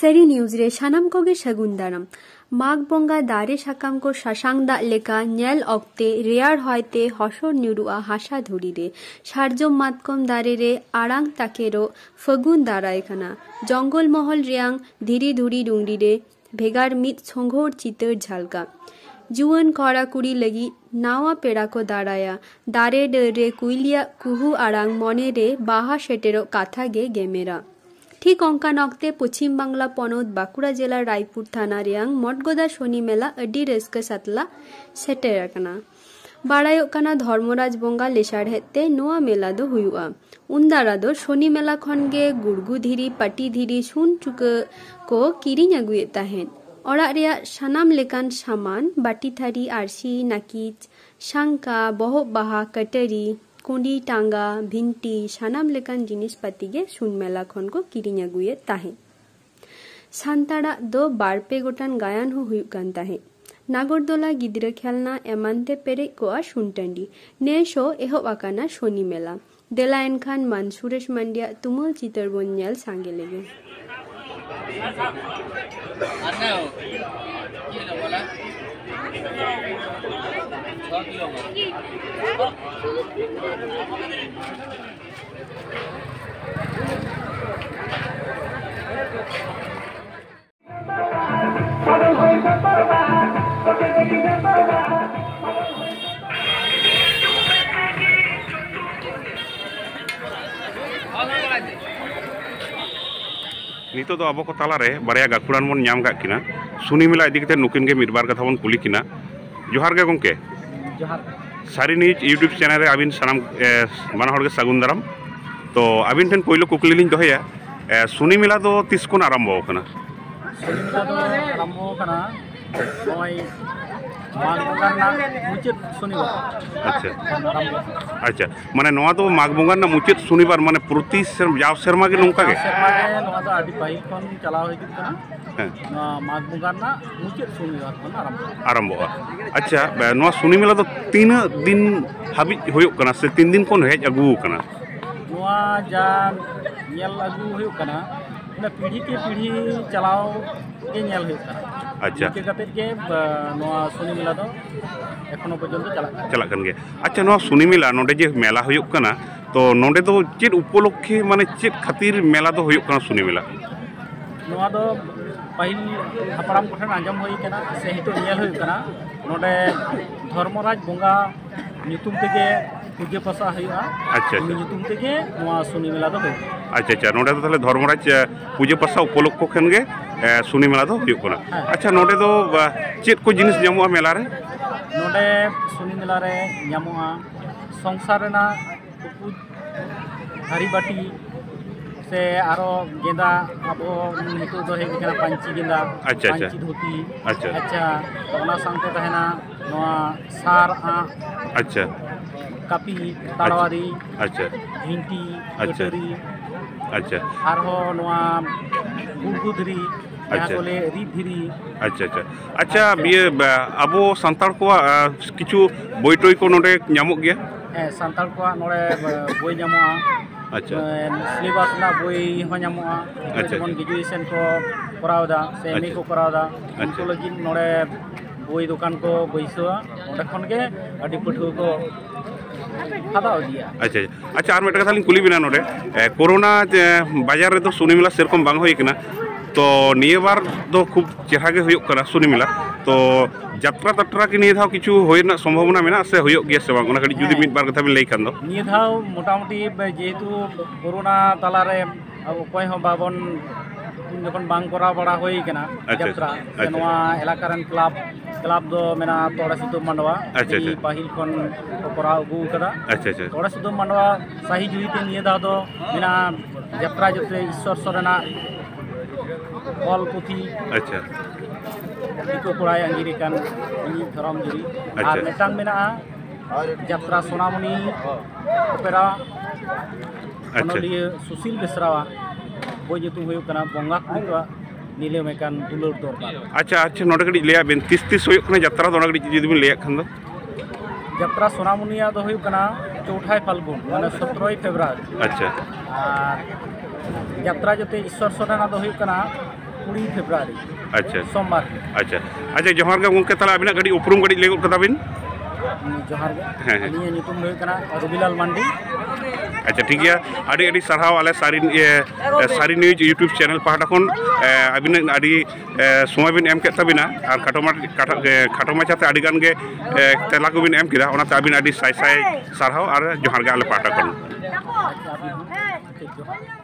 सरी न्यूज रे सानाम कोगे सगुन दाराम माघ बंगा दारे साकाम को सासांग दा लेका नेल ऑक्ते रेयार होयते हसर न्यूरुआ हासा धुरी रे सारजम मातकम दारे रे आड़ांग ताकेरो फगुन दाराय खाना जंगल महल रेयांग धीरी धुरी डुंगरी रे भेगार मित संघोर चितर झालका जुवन कड़ा कुड़ी लगी नावा पेड़ा को दाड़ाया दारे डरे कुइलिया कुहू आड़ांग मने रे बाहा सेटेरो काथा गे गेमेरा ठीक अंका नक्ते पश्चिम बांगला पनत बांकुड़ा जिला रायपुर थाना रेयांग मठगोदा शनि मेला अड्डी रस्का सातला सेटेराकना बाड़ायोकाना धर्मराज बंगा लेसाड़हेते नोआ मेला दो हुयुआ उनदारा दो शनि मेला खनगे गुड़गु धीरी पाटी धीरी सुन चुका को किरिंग अगुए ताहेन ओड़ाग रेया सानाम लेकान सामान बाटी थारी आरसी नाकिच शांका बहब बाहा कटरी कुंडी टांगा भिंटी सानाम लेकान जिनिस पाती गे सुन मेला खन को किरिंग अगुए ताहे सान्ताड़ा दो बारपे गोटान गायन हो हुयुग कान ताहे नागरदोला गिद्रा खेलना एमानते पेरे कोआ सुनटंडी ने शो एहोब आकाना शनि मेला देला एनखान मान सुरेश मांडिया तुमुल चितर बोन नेल सांगे लेगे नितो तो अब को तालारे बारिया गाकुड़ान बन नाम का किना सुनी मेला इदी कते नुकिन के मिदबार कथा बन कुली किना जोहार गे गंके जोहार सारी न्यूज यूट्यूब चैनल रे आबिन सानाम माना हर के सागुन दाराम तो आबिन ठेन पहिलो कुकली लिन दोहया सुनी मेला दो तिस कोन आरंभ होकना सुनी मेला दो आरंभ होकना ओय माघ बंगा मुचाद शनिवार अच्छा माने नोआ तो माघ बंगा ना मुचाद शनिवार माने प्रति जाव शर्मा के नोंका गे नोआ दो आदि पाहिल कोन चलाव हिजुग कना माघ बंगा ना मुचाद शनिवार कोन आरंभ अच्छा नोआ सुनी मेला तो 3 दिन हाबि होयो कना से 3 दिन कोन हेज अगु कना नोआ जा नेल अगु होयो कना ना पीढ़ी के पीढ़ी चलाव के नेल होयो कना अच्छा के नोआ सुनी मेला दो एखोनो पर्यन्त चला कन गे अच्छा नोआ सुनी मेला नोडे जे मेला होयो कना तो नोडे तो चेद उपलक्षे माने चेद खातिर मेला दो होयो कना सुनी मेला नोआ दो पहिल हपड़ाम कोठन आंजम होई कना से हितो नेल होयो कना नोडे धर्मराज बंगा नितुम तेगे पूजा पासा होया अच्छा नितुम तेगे नोआ सुनी मेला दो होयो अच्छा नोडे तो ताले धर्मराज पूजा पासा उपलक्ष खन गे सुनी मेला दो हुयुग कना अच्छा नोडे दो चेद को जिनिस जामुआ मेला रे नोडे सुनी मेला रे जामुआ संसार रेना टुकुज थारी बाटी से आरो गेंदा अब नितो दो हे कना पांची गेंदा पांची धोती अच्छा ओना सांते तहना नोआ सार आ अच्छा कापी ताड़वारी अच्छा भिंटी कटरी अच्छा आरो नोआ गुड़गुदरी बोले रीधीरी अच्छा अच्छा अच्छा ये अबो संताल को किछु बोईटोई को नोडे नामक गया संताल को नोडे बोई नामोआ अच्छा सिलेबस ना बोई हो नामोआ जेमन ग्रेजुएशन को करावदा से एमए को करावदा उनको लगी नोडे बोई दुकान को बैसोआ ओंडे खन के अडी पठुआ को हादाव दिया अच्छा अच्छा आर मेटा कथा लिन कुली बिना नोडे कोरोना बाजार रे तो सुनी मेला सेरकम बांग होई कना तो निये बार दो खूब चेहरा के हुयुग कना सुनी मेला तो यात्रा तत्रा की निये धाव किछु होयना संभावना मेना से हुयुग गया से बांग ओना कडी जुदी मिद बार कथा बिन लई खान दो निये धाव मोटामुटी जेहेतु कोरोना ताला रे अब कोय हो बाबन जखन बांग करा बड़ा होई कना यात्रा नोआ इलाकारन क्लब दो मेना तोड़ा सिद्धू मांडवा पाहिल खन करा अगु कदा अच्छा तोड़ा सिद्धू मांडवा सही जुईते निये धाव दो मेना यात्रा जते ईश्वर सरना कल पुथी अच्छा इको कोड़ाय अंगिरिकान इनी धरम जुरी आर मेटांग मेना यात्रा सोनामणि ओपेरा ओनलिया सुशील बेसरावा बोई जेतु होयो कना बंगा कुवा नीले मेकान दुलर दरकार अच्छा अच्छा नोडे कडी लेया बेन 30 होयो कना यात्रा दो कडी जुदी बिन लेया खान दो यात्रा सोनामुनिया दो होयो कना 4 फाल्गुन माने 17 फेब्रुआरी अच्छा यात्रा जोते ईश्वर सोरेना दो होयो कना 20 फेब्रुआरी अच्छा सोमवार अच्छा अच्छा जोहार गे गंके ताला अबिना गाड़ी उपरुम गाड़ी लेगो कदा बिन जोहार गे हाँ, हाँ। अलिया नितुम हुई कना रविलाल मांडी अच्छा ठीक है अड़ी अड़ी सरहाव आले सारी सारी न्यूज यूट्यूब चैनल पहाटा खन अबिन अड़ी समय बिन एम के तबिना और खाटो माचाते अड़ी गान गे तेला को बिन एम किदा ओनाते अबिन अड़ी साय साय सरहाव और जोहार गे आले पहाटा खन अच्छा अभी हम